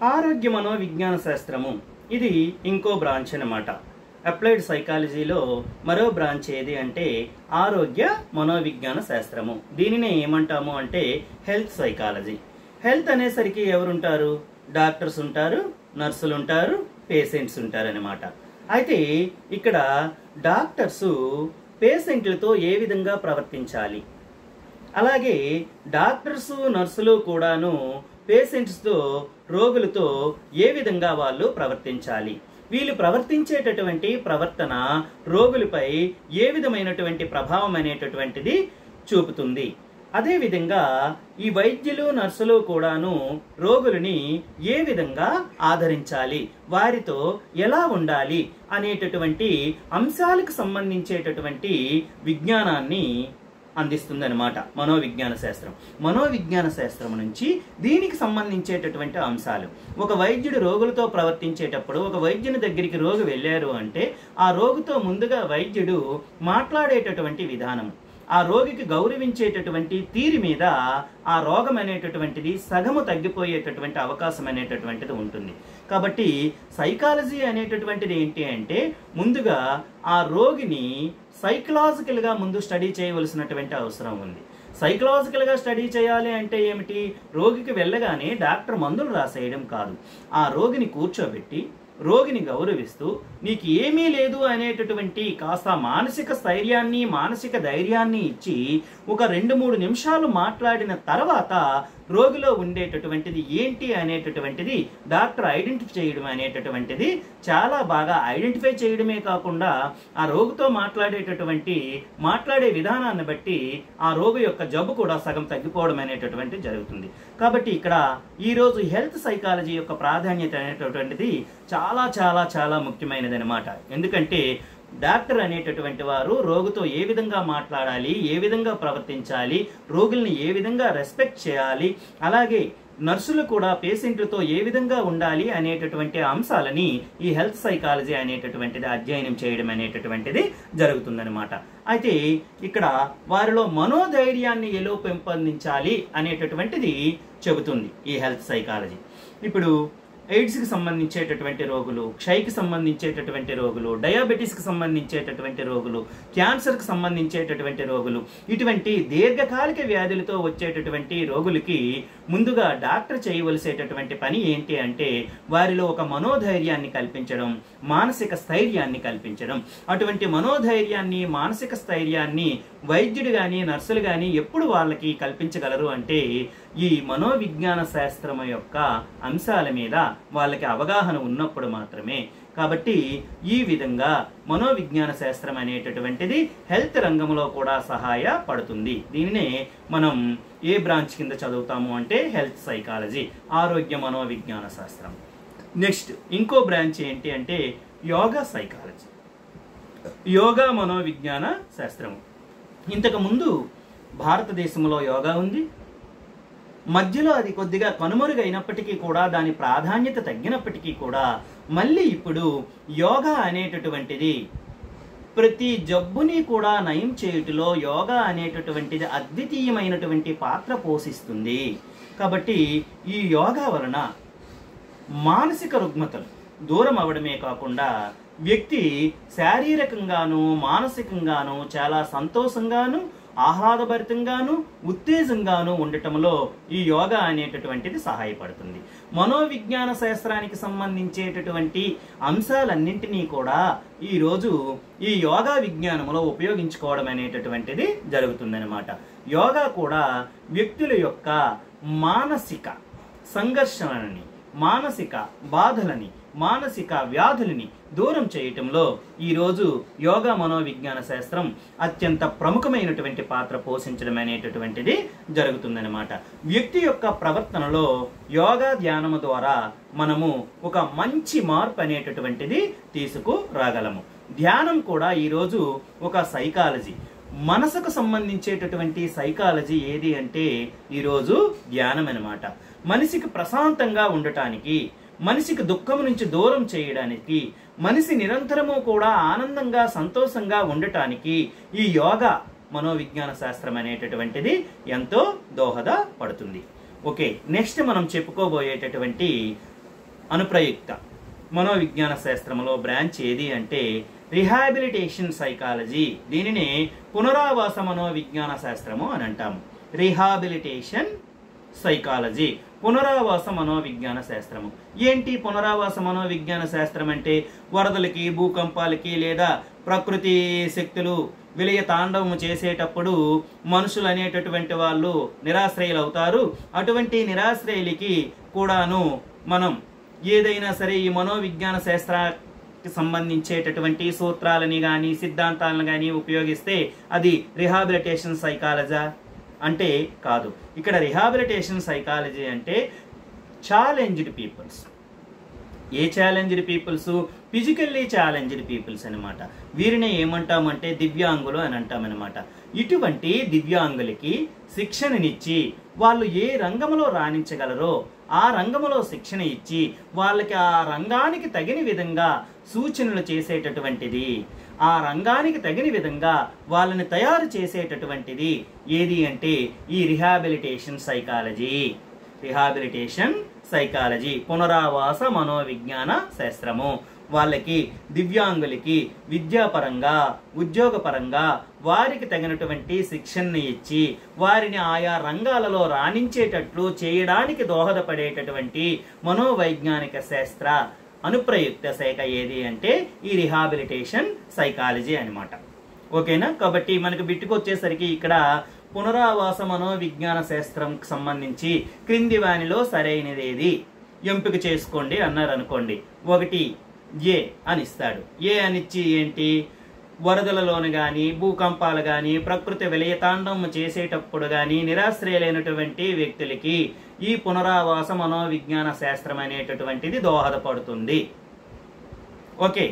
ఆరోగ్య మనోవిజ్ఞాన శాస్త్రము ఇది ఇంకో బ్రాంచ్ అన్నమాట. అప్లైడ్ సైకాలజీలో మరో బ్రాంచ్ ఏది అంటే ఆరోగ్య మనోవిజ్ఞాన శాస్త్రము. దీనినే ఏమంటాము అంటే హెల్త్ సైకాలజీ. హెల్త్ అనేసరికి ఎవరుంటారు? డాక్టర్స్ ఉంటారు, నర్సులు ఉంటారు, పేషెంట్స్ ఉంటారు అన్నమాట. అయితే ఇక్కడ డాక్టర్స్ పేషెంట్లతో ఏ విధంగా ప్రవర్తించాలి, అలాగే డాక్టర్స్ నర్సులు కూడాను పేషెంట్స్తో రోగులతో ఏ విధంగా వాళ్ళు ప్రవర్తించాలి, వీళ్ళు ప్రవర్తించేటటువంటి ప్రవర్తన రోగులపై ఏ విధమైనటువంటి ప్రభావం అనేటటువంటిది చూపుతుంది. అదేవిధంగా ఈ వైద్యులు నర్సులు కూడాను రోగులని ఏ విధంగా ఆదరించాలి, వారితో ఎలా ఉండాలి అనేటటువంటి అంశాలకు సంబంధించేటటువంటి విజ్ఞానాన్ని అందిస్తుందన్నమాట మనోవిజ్ఞాన శాస్త్రం. మనోవిజ్ఞాన శాస్త్రం నుంచి దీనికి సంబంధించేటటువంటి అంశాలు, ఒక వైద్యుడు రోగులతో ప్రవర్తించేటప్పుడు ఒక వైద్యుని దగ్గరికి రోగి వెళ్ళారు అంటే ఆ రోగితో ముందుగా వైద్యుడు మాట్లాడేటటువంటి విధానం, ఆ రోగికి గౌరవించేటటువంటి తీరు మీద ఆ రోగం అనేటటువంటిది సగము తగ్గిపోయేటటువంటి అవకాశం అనేటటువంటిది ఉంటుంది. కాబట్టి సైకాలజీ అనేటటువంటిది ఏంటి అంటే ముందుగా ఆ రోగిని సైకలాజికల్గా ముందు స్టడీ చేయవలసినటువంటి అవసరం ఉంది. సైకలాజికల్గా స్టడీ చేయాలి అంటే ఏమిటి? రోగికి వెళ్ళగానే డాక్టర్ మందులు రాసేయడం కాదు, ఆ రోగిని కూర్చోబెట్టి రోగిని గౌరవిస్తూ నీకు ఏమీ లేదు అనేటటువంటి కాస్త మానసిక స్థైర్యాన్ని మానసిక ధైర్యాన్ని ఇచ్చి ఒక 2-3 నిమిషాలు మాట్లాడిన తర్వాత రోగిలో ఉండేటటువంటిది ఏంటి అనేటటువంటిది డాక్టర్ ఐడెంటిఫై చేయడం అనేటటువంటిది చాలా బాగా ఐడెంటిఫై చేయడమే కాకుండా ఆ రోగితో మాట్లాడే విధానాన్ని బట్టి ఆ రోగి యొక్క జబ్బు కూడా సగం తగ్గిపోవడం అనేటటువంటి జరుగుతుంది. కాబట్టి ఇక్కడ ఈరోజు హెల్త్ సైకాలజీ యొక్క ప్రాధాన్యత అనేటటువంటిది చాలా చాలా చాలా ముఖ్యమైనది అనమాట. ఎందుకంటే డాక్టర్ అనేటటువంటి వారు రోగితో ఏ విధంగా మాట్లాడాలి, ఏ విధంగా ప్రవర్తించాలి, రోగుల్ని ఏ విధంగా రెస్పెక్ట్ చేయాలి, అలాగే నర్సులు కూడా పేషెంట్లతో ఏ విధంగా ఉండాలి అనేటటువంటి అంశాలని ఈ హెల్త్ సైకాలజీ అనేటటువంటిది అధ్యయనం చేయడం అనేటటువంటిది జరుగుతుందన్నమాట. అయితే ఇక్కడ వారిలో మనోధైర్యాన్ని ఎలా పెంపొందించాలి అనేటటువంటిది చెబుతుంది ఈ హెల్త్ సైకాలజీ. ఇప్పుడు ఎయిడ్స్కి సంబంధించేటటువంటి రోగులు, క్షయకి సంబంధించేటటువంటి రోగులు, డయాబెటీస్కి సంబంధించేటటువంటి రోగులు, క్యాన్సర్కి సంబంధించేటటువంటి రోగులు, ఇటువంటి దీర్ఘకాలిక వ్యాధులతో వచ్చేటటువంటి రోగులకి ముందుగా డాక్టర్ చేయవలసేటటువంటి పని ఏంటి అంటే వారిలో ఒక మనోధైర్యాన్ని కల్పించడం, మానసిక స్థైర్యాన్ని కల్పించడం. అటువంటి మనోధైర్యాన్ని మానసిక స్థైర్యాన్ని వైద్యుడు కానీ నర్సులు కానీ ఎప్పుడు వాళ్ళకి కల్పించగలరు అంటే ఈ మనోవిజ్ఞాన శాస్త్రం యొక్క అంశాల మీద వాళ్ళకి అవగాహన ఉన్నప్పుడు మాత్రమే. కాబట్టి ఈ విధంగా మనోవిజ్ఞాన శాస్త్రం అనేటటువంటిది హెల్త్ రంగంలో కూడా సహాయపడుతుంది. దీనినే మనం ఏ బ్రాంచ్ కింద చదువుతాము అంటే హెల్త్ సైకాలజీ, ఆరోగ్య మనోవిజ్ఞాన శాస్త్రం. నెక్స్ట్ ఇంకో బ్రాంచ్ ఏంటి అంటే యోగా సైకాలజీ, యోగా మనోవిజ్ఞాన శాస్త్రము. ఇంతకు ముందు భారతదేశంలో యోగా ఉంది, మధ్యలో అది కొద్దిగా కనుమరుగైనప్పటికీ కూడా దాని ప్రాధాన్యత తగ్గినప్పటికీ కూడా మళ్ళీ ఇప్పుడు యోగా అనేటటువంటిది ప్రతి జబ్బుని కూడా నయం చేయుటలో యోగా అనేటటువంటిది అద్వితీయమైనటువంటి పాత్ర పోషిస్తుంది. కాబట్టి ఈ యోగా వలన మానసిక రుగ్మతలు దూరం అవడమే కాకుండా వ్యక్తి శారీరకంగాను మానసికంగాను చాలా సంతోషంగాను ఆహ్లాదభరితంగాను ఉత్తేజంగాను ఉండటంలో ఈ యోగా అనేటటువంటిది సహాయపడుతుంది. మనోవిజ్ఞాన శాస్త్రానికి సంబంధించేటటువంటి అంశాలన్నింటినీ కూడా ఈరోజు ఈ యోగా విజ్ఞానంలో ఉపయోగించుకోవడం అనేటటువంటిది జరుగుతుందన్నమాట. యోగా కూడా వ్యక్తుల యొక్క మానసిక సంఘర్షణని, మానసిక బాధలని, మానసిక వ్యాధులని దూరం చేయటంలో ఈరోజు యోగా మనోవిజ్ఞాన శాస్త్రం అత్యంత ప్రముఖమైనటువంటి పాత్ర పోషించడం అనేటటువంటిది జరుగుతుందన్నమాట. వ్యక్తి యొక్క ప్రవర్తనలో యోగా ధ్యానము ద్వారా మనము ఒక మంచి మార్పు అనేటటువంటిది తీసుకురాగలము. ధ్యానం కూడా ఈరోజు ఒక సైకాలజీ, మనసుకు సంబంధించేటటువంటి సైకాలజీ ఏది అంటే ఈరోజు ధ్యానం అన్నమాట. మనిషికి ప్రశాంతంగా ఉండటానికి, మనిషికి దుఃఖం నుంచి దూరం చేయడానికి, మనిషి నిరంతరము కూడా ఆనందంగా సంతోషంగా ఉండటానికి ఈ యోగా మనోవిజ్ఞాన శాస్త్రం అనేటటువంటిది ఎంతో దోహదపడుతుంది. ఓకే, నెక్స్ట్ మనం చెప్పుకోబోయేటటువంటి అనుప్రయుక్త మనోవిజ్ఞాన శాస్త్రంలో బ్రాంచ్ ఏది అంటే రిహాబిలిటేషన్ సైకాలజీ. దీనిని పునరావాస మనోవిజ్ఞాన శాస్త్రము అని అంటాము. రిహాబిలిటేషన్ సైకాలజీ, పునరావాస మనోవిజ్ఞాన శాస్త్రము. ఏంటి పునరావాస మనోవిజ్ఞాన శాస్త్రం అంటే? వరదలకి, భూకంపాలకి లేదా ప్రకృతి శక్తులు విలయ తాండవము చేసేటప్పుడు మనుషులు అనేటటువంటి వాళ్ళు నిరాశ్రయులు అవుతారు. అటువంటి నిరాశ్రయులకి కూడాను మనం ఏదైనా సరే ఈ మనోవిజ్ఞాన శాస్త్రానికి సంబంధించేటటువంటి సూత్రాలని కానీ సిద్ధాంతాలను కానీ ఉపయోగిస్తే అది రిహాబిలిటేషన్ సైకాలజీ అంటే కాదు. ఇక్కడ రిహాబిలిటేషన్ సైకాలజీ అంటే ఛాలెంజ్డ్ పీపుల్స్. ఏ challenged peoples? Physically challenged peoples అనమాట. వీరిని ఏమంటామంటే దివ్యాంగులు అని అంటామన్నమాట. ఇటువంటి దివ్యాంగులకి శిక్షణనిచ్చి వాళ్ళు ఏ రంగంలో రాణించగలరో ఆ రంగంలో శిక్షణ ఇచ్చి వాళ్ళకి ఆ రంగానికి తగిన విధంగా సూచనలు చేసేటటువంటిది, ఆ రంగానికి తగిన విధంగా వాళ్ళని తయారు చేసేటటువంటిది ఏది అంటే ఈ రిహాబిలిటేషన్ సైకాలజీ. రిహాబిలిటేషన్ సైకాలజీ పునరావాస మనోవిజ్ఞాన శాస్త్రము. వాళ్ళకి దివ్యాంగులకి విద్యాపరంగా ఉద్యోగపరంగా వారికి తగినటువంటి శిక్షణని ఇచ్చి వారిని ఆయా రంగాలలో రాణించేటట్లు చేయడానికి దోహదపడేటటువంటి మనోవైజ్ఞానిక శాస్త్ర అనుప్రయుక్త శాఖ ఏది అంటే ఈ రిహాబిలిటేషన్ సైకాలజీ అనమాట. ఓకేనా? కాబట్టి మనకు బిట్టుకొచ్చేసరికి ఇక్కడ పునరావాస మనోవిజ్ఞాన శాస్త్రంకి సంబంధించి క్రింది వానిలో సరైనదేది ఎంపిక చేసుకోండి అన్నారు అనుకోండి. ఒకటి ఏ అని ఇస్తాడు. ఏ అనిచ్చి ఏంటి? వరదలలోను కానీ భూకంపాలు కానీ ప్రకృతి విలయతాండవం చేసేటప్పుడు కానీ నిరాశ్రయులైనటువంటి వ్యక్తులకి ఈ పునరావాస మనోవిజ్ఞాన శాస్త్రం అనేటటువంటిది దోహదపడుతుంది. Okay.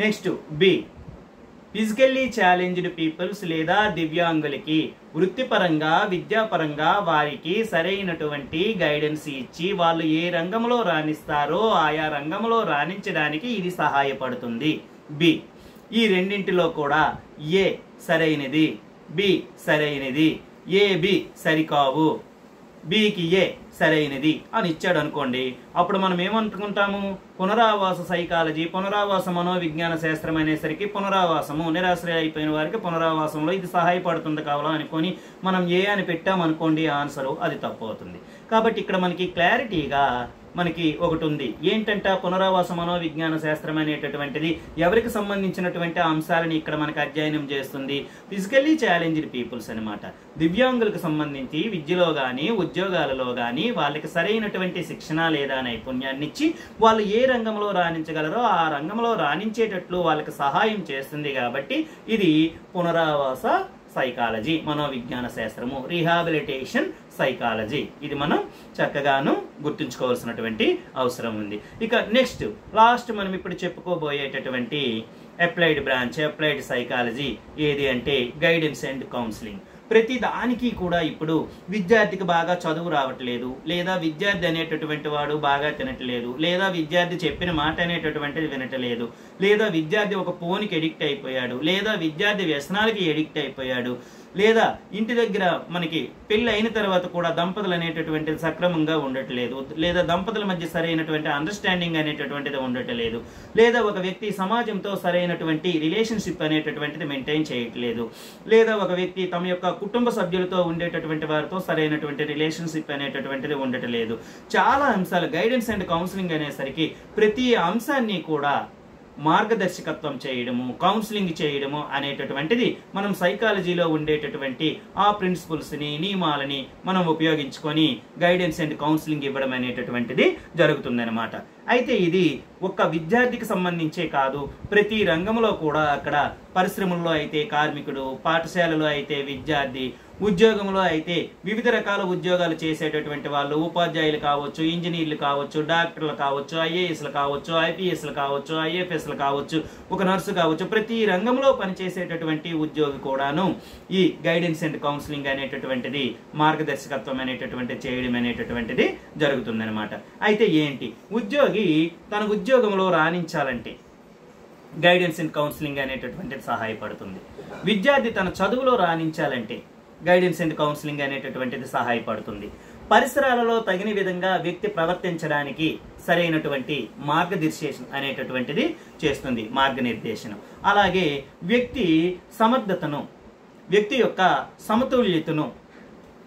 Next B, physically challenged peoples లేదా దివ్యాంగులకి వృత్తిపరంగా విద్యాపరంగా వారికి సరైనటువంటి గైడెన్స్ ఇచ్చి వాళ్ళు ఏ రంగంలో రాణిస్తారో ఆయా రంగంలో రాణించడానికి ఇది సహాయపడుతుంది. బి, ఈ రెండింటిలో కూడా ఏ సరైనది, బి సరైనది, ఏ బి సరికావు, బికి ఏ సరైనది అని ఇచ్చాడు అనుకోండి. అప్పుడు మనం ఏమనుకుంటాము? పునరావాస సైకాలజీ, పునరావాస మనోవిజ్ఞాన శాస్త్రం అనేసరికి పునరావాసము, నిరాశ్రయ అయిపోయిన వారికి పునరావాసంలో ఇది సహాయపడుతుంది కావాలా అనుకొని మనం ఏ అని పెట్టామనుకోండి, ఆన్సరు అది తప్పు అవుతుంది. కాబట్టి ఇక్కడ మనకి క్లారిటీగా మనకి ఒకటి ఉంది. ఏంటంటే పునరావాస మనోవిజ్ఞాన శాస్త్రం అనేటటువంటిది ఎవరికి సంబంధించినటువంటి అంశాలని ఇక్కడ మనకి అధ్యయనం చేస్తుంది? ఫిజికల్లీ ఛాలెంజ్డ్ పీపుల్స్ అనమాట. దివ్యాంగులకు సంబంధించి విద్యలో కానీ ఉద్యోగాలలో కానీ వాళ్ళకి సరైనటువంటి శిక్షణ లేదా నైపుణ్యాన్ని ఇచ్చి వాళ్ళు ఏ రంగంలో రాణించగలరో ఆ రంగంలో రాణించేటట్లు వాళ్ళకి సహాయం చేస్తుంది. కాబట్టి ఇది పునరావాస సైకాలజీ, మనోవిజ్ఞాన శాస్త్రము, రిహాబిలిటేషన్ సైకాలజీ. ఇది మనం చక్కగాను గుర్తుంచుకోవాల్సినటువంటి అవసరం ఉంది. ఇక నెక్స్ట్ లాస్ట్ మనం ఇప్పుడు చెప్పుకోబోయేటటువంటి అప్లైడ్ బ్రాంచ్, అప్లైడ్ సైకాలజీ ఏది అంటే గైడెన్స్ అండ్ కౌన్సిలింగ్. ప్రతి దానికి కూడా ఇప్పుడు విద్యార్థికి బాగా చదువు రావట్లేదు, లేదా విద్యార్థి అనేటటువంటి వాడు బాగా తినట్లేదు, లేదా విద్యార్థి చెప్పిన మాట అనేటటువంటిది వినట్లేదు, లేదా విద్యార్థి ఒక ఫోన్కి ఎడిక్ట్ అయిపోయాడు, లేదా విద్యార్థి వ్యసనాలకి ఎడిక్ట్ అయిపోయాడు, లేదా ఇంటి దగ్గర మనకి పెళ్లి అయిన తర్వాత కూడా దంపతులు అనేటటువంటిది సక్రమంగా ఉండట్లేదు, లేదా దంపతుల మధ్య సరైనటువంటి అండర్స్టాండింగ్ అనేటటువంటిది ఉండట్లేదు, లేదా ఒక వ్యక్తి సమాజంతో సరైనటువంటి రిలేషన్షిప్ అనేటటువంటిది మెయింటైన్ చేయట్లేదు, లేదా ఒక వ్యక్తి తమ యొక్క కుటుంబ సభ్యులతో ఉండేటటువంటి వారితో సరైనటువంటి రిలేషన్షిప్ అనేటటువంటిది ఉండట్లేదు. చాలా అంశాలు గైడెన్స్ అండ్ కౌన్సిలింగ్ అనేసరికి ప్రతి అంశాన్ని కూడా మార్గదర్శకత్వం చేయడము, కౌన్సిలింగ్ చేయడము అనేటటువంటిది మనం సైకాలజీలో ఉండేటటువంటి ఆ ప్రిన్సిపల్స్ని, నియమాలని మనం ఉపయోగించుకొని గైడెన్స్ అండ్ కౌన్సిలింగ్ ఇవ్వడం అనేటటువంటిది జరుగుతుందన్నమాట. అయితే ఇది ఒక్క విద్యార్థికి సంబంధించే కాదు, ప్రతి రంగంలో కూడా అక్కడ పరిశ్రమల్లో అయితే కార్మికుడు, పాఠశాలలో అయితే విద్యార్థి, ఉద్యోగంలో అయితే వివిధ రకాల ఉద్యోగాలు చేసేటటువంటి వాళ్ళు, ఉపాధ్యాయులు కావచ్చు, ఇంజనీర్లు కావచ్చు, డాక్టర్లు కావచ్చు, ఐఏఎస్లు కావచ్చు, ఐపీఎస్లు కావచ్చు, ఐఎఫ్ఎస్లు కావచ్చు, ఒక నర్సు కావచ్చు, ప్రతి రంగంలో పనిచేసేటటువంటి ఉద్యోగి కూడాను ఈ గైడెన్స్ అండ్ కౌన్సిలింగ్ అనేటటువంటిది, మార్గదర్శకత్వం అనేటటువంటిది చేయడం అనేటటువంటిది జరుగుతుందన్నమాట. అయితే ఏంటి, ఉద్యోగి తన ఉద్యోగంలో రాణించాలంటే గైడెన్స్ అండ్ కౌన్సిలింగ్ అనేటటువంటిది సహాయపడుతుంది. విద్యార్థి తన చదువులో రాణించాలంటే గైడెన్స్ అండ్ కౌన్సిలింగ్ అనేటటువంటిది సహాయపడుతుంది. పరిసరాలలో తగిన విధంగా వ్యక్తి ప్రవర్తించడానికి సరైనటువంటి మార్గనిర్దేశం అనేటటువంటిది చేస్తుంది, మార్గనిర్దేశనం. అలాగే వ్యక్తి సమర్థతను, వ్యక్తి యొక్క సమతుల్యతను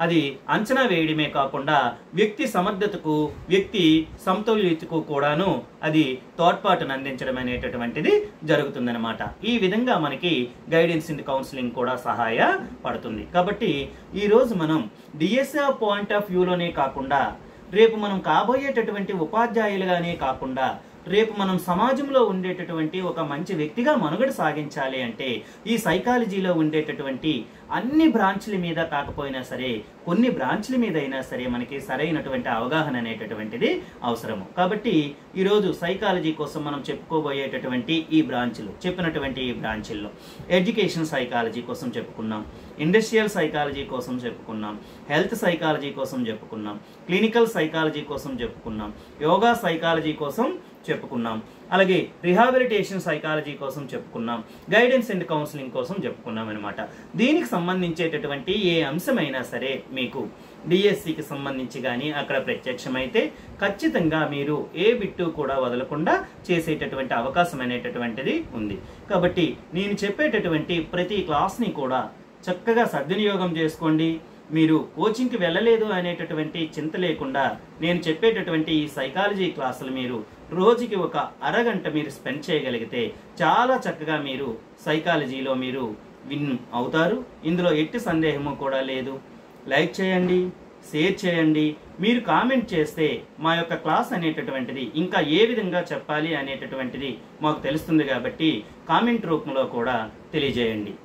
అది అంచనా వేయడమే కాకుండా వ్యక్తి సమర్థతకు, వ్యక్తి సమతుల్యతకు కూడాను అది తోడ్పాటును అందించడం అనేటటువంటిది జరుగుతుందన్నమాట. ఈ విధంగా మనకి గైడెన్స్ అండ్ కౌన్సిలింగ్ కూడా సహాయపడుతుంది. కాబట్టి ఈరోజు మనం డిఎస్ఏ పాయింట్ ఆఫ్ వ్యూలోనే కాకుండా రేపు మనం కాబోయేటటువంటి ఉపాధ్యాయులుగానే కాకుండా రేపు మనం సమాజంలో ఉండేటటువంటి ఒక మంచి వ్యక్తిగా మనుగడ సాగించాలి అంటే ఈ సైకాలజీలో ఉండేటటువంటి అన్ని బ్రాంచ్ల మీద కాకపోయినా సరే కొన్ని బ్రాంచ్ల మీద అయినా సరే మనకి సరైనటువంటి అవగాహన అనేటటువంటిది అవసరము. కాబట్టి ఈరోజు సైకాలజీ కోసం మనం చెప్పుకోబోయేటటువంటి ఈ బ్రాంచ్లు చెప్పినటువంటి ఈ బ్రాంచ్ల్లో ఎడ్యుకేషన్ సైకాలజీ కోసం చెప్పుకున్నాం, ఇండస్ట్రియల్ సైకాలజీ కోసం చెప్పుకున్నాం, హెల్త్ సైకాలజీ కోసం చెప్పుకున్నాం, క్లినికల్ సైకాలజీ కోసం చెప్పుకున్నాం, యోగా సైకాలజీ కోసం చెప్పుకున్నాం, అలాగే రిహాబిలిటేషన్ సైకాలజీ కోసం చెప్పుకున్నాం, గైడెన్స్ అండ్ కౌన్సిలింగ్ కోసం చెప్పుకున్నాం అనమాట. దీనికి సంబంధించేటటువంటి ఏ అంశమైనా సరే మీకు డిఎస్సికి సంబంధించి కానీ అక్కడ ప్రత్యక్షమైతే ఖచ్చితంగా మీరు ఏ బిట్టు కూడా వదలకుండా చేసేటటువంటి అవకాశం అనేటటువంటిది ఉంది. కాబట్టి నేను చెప్పేటటువంటి ప్రతి క్లాస్ని కూడా చక్కగా సద్వినియోగం చేసుకోండి. మీరు కోచింగ్కి వెళ్ళలేదు అనేటటువంటి చింత లేకుండా నేను చెప్పేటటువంటి ఈ సైకాలజీ క్లాసులు మీరు రోజుకి ఒక అరగంట మీరు స్పెండ్ చేయగలిగితే చాలా చక్కగా మీరు సైకాలజీలో మీరు విన్ అవుతారు. ఇందులో ఎట్టి సందేహము కూడా లేదు. లైక్ చేయండి, షేర్ చేయండి. మీరు కామెంట్ చేస్తే మా యొక్క క్లాస్ అనేటటువంటిది ఇంకా ఏ విధంగా చెప్పాలి అనేటటువంటిది మాకు తెలుస్తుంది. కాబట్టి కామెంట్ రూపంలో కూడా తెలియజేయండి.